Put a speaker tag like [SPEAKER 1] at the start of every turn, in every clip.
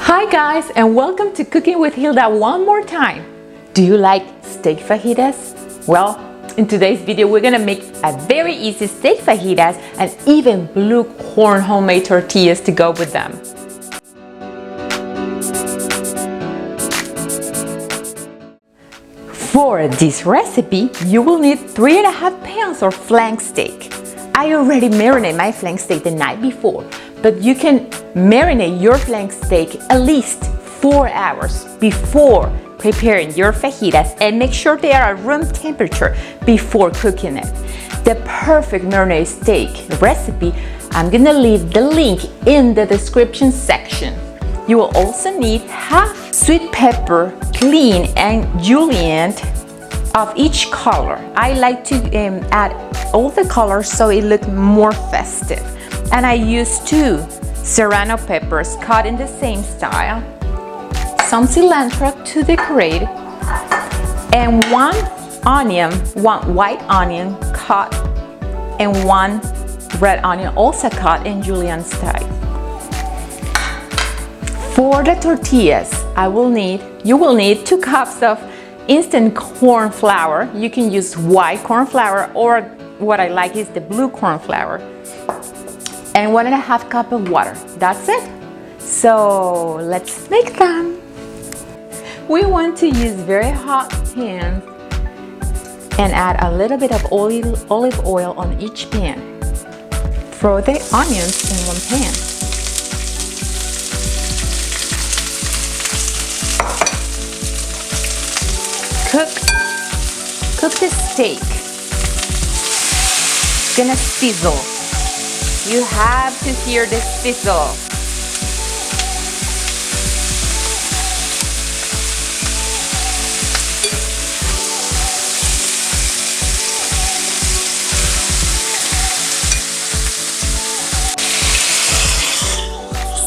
[SPEAKER 1] Hi guys, and welcome to Cooking with Hilda one more time. Do you like steak fajitas? Well, in today's video we're gonna make a very easy steak fajitas and even blue corn homemade tortillas to go with them. For this recipe, you will need 3.5 pounds of flank steak. I already marinated my flank steak the night before, but you can marinate your flank steak at least 4 hours before preparing your fajitas and make sure they are at room temperature before cooking it. The perfect marinade steak recipe, I'm gonna leave the link in the description section. You will also need half sweet pepper, clean and julienne of each color. I like to add all the colors so it looks more festive. And I use 2 serrano peppers cut in the same style, some cilantro to decorate, and 1 white onion cut, and 1 red onion also cut in julienne style. For the tortillas, you will need 2 cups of instant corn flour. You can use white corn flour, or what I like is the blue corn flour, and 1.5 cups of water. That's it. So let's make them. We want to use very hot pan and add a little bit of olive oil on each pan. Throw the onions in one pan. Cook the steak. It's gonna sizzle. You have to hear the sizzle.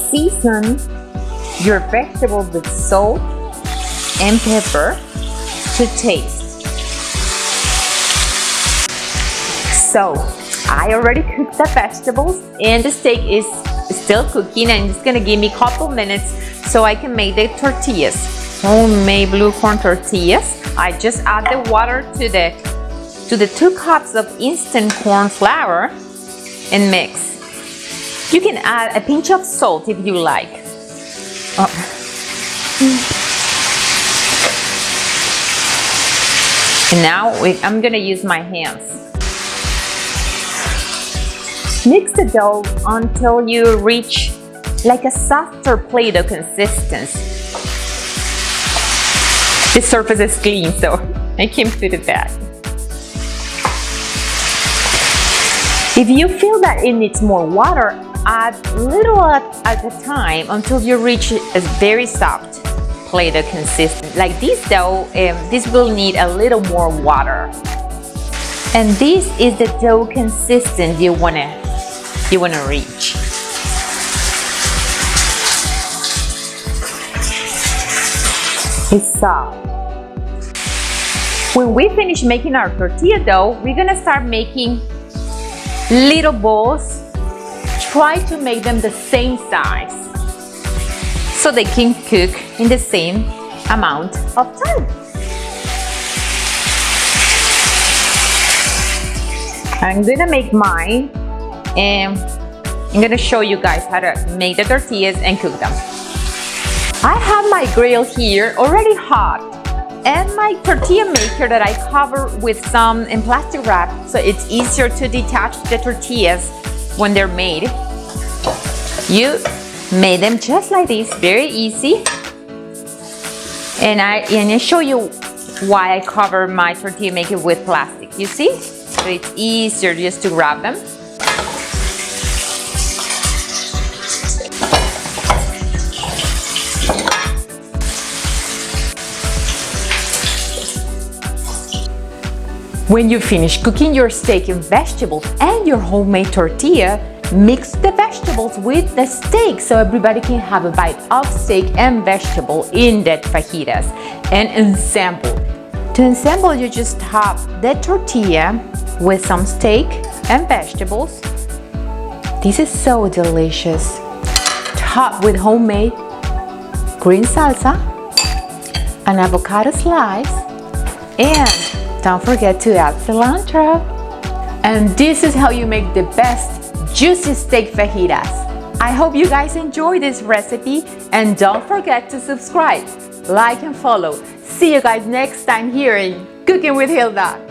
[SPEAKER 1] Season your vegetables with salt and pepper to taste. So I already cooked the vegetables and the steak is still cooking, and it's gonna give me a couple minutes so I can make the tortillas. Homemade blue corn tortillas. I just add the water to the 2 cups of instant corn flour and mix. You can add a pinch of salt if you like. And now I'm gonna use my hands. Mix the dough until you reach like a softer Play-Doh consistency. The surface is clean, so I can put it back. If you feel that it needs more water, add little at a time until you reach a very soft Play-Doh consistency. Like this dough, this will need a little more water. And this is the dough consistency you wanna reach. It's soft. When we finish making our tortilla dough, we're gonna start making little balls. Try to make them the same size so they can cook in the same amount of time. I'm gonna make mine, and I'm gonna show you guys how to make the tortillas and cook them. I have my grill here already hot, and my tortilla maker that I cover with some plastic wrap so it's easier to detach the tortillas when they're made. You made them just like this, very easy. And I show you why I cover my tortilla maker with plastic. You see? So it's easier just to grab them. When you finish cooking your steak and vegetables and your homemade tortilla, mix the vegetables with the steak so everybody can have a bite of steak and vegetable in that fajitas, and ensemble. To ensemble, you just top the tortilla with some steak and vegetables. This is so delicious. Top with homemade green salsa, an avocado slice, and don't forget to add cilantro. And this is how you make the best juicy steak fajitas. I hope you guys enjoy this recipe, and don't forget to subscribe, like, and follow. See you guys next time here in Cooking with Hilda.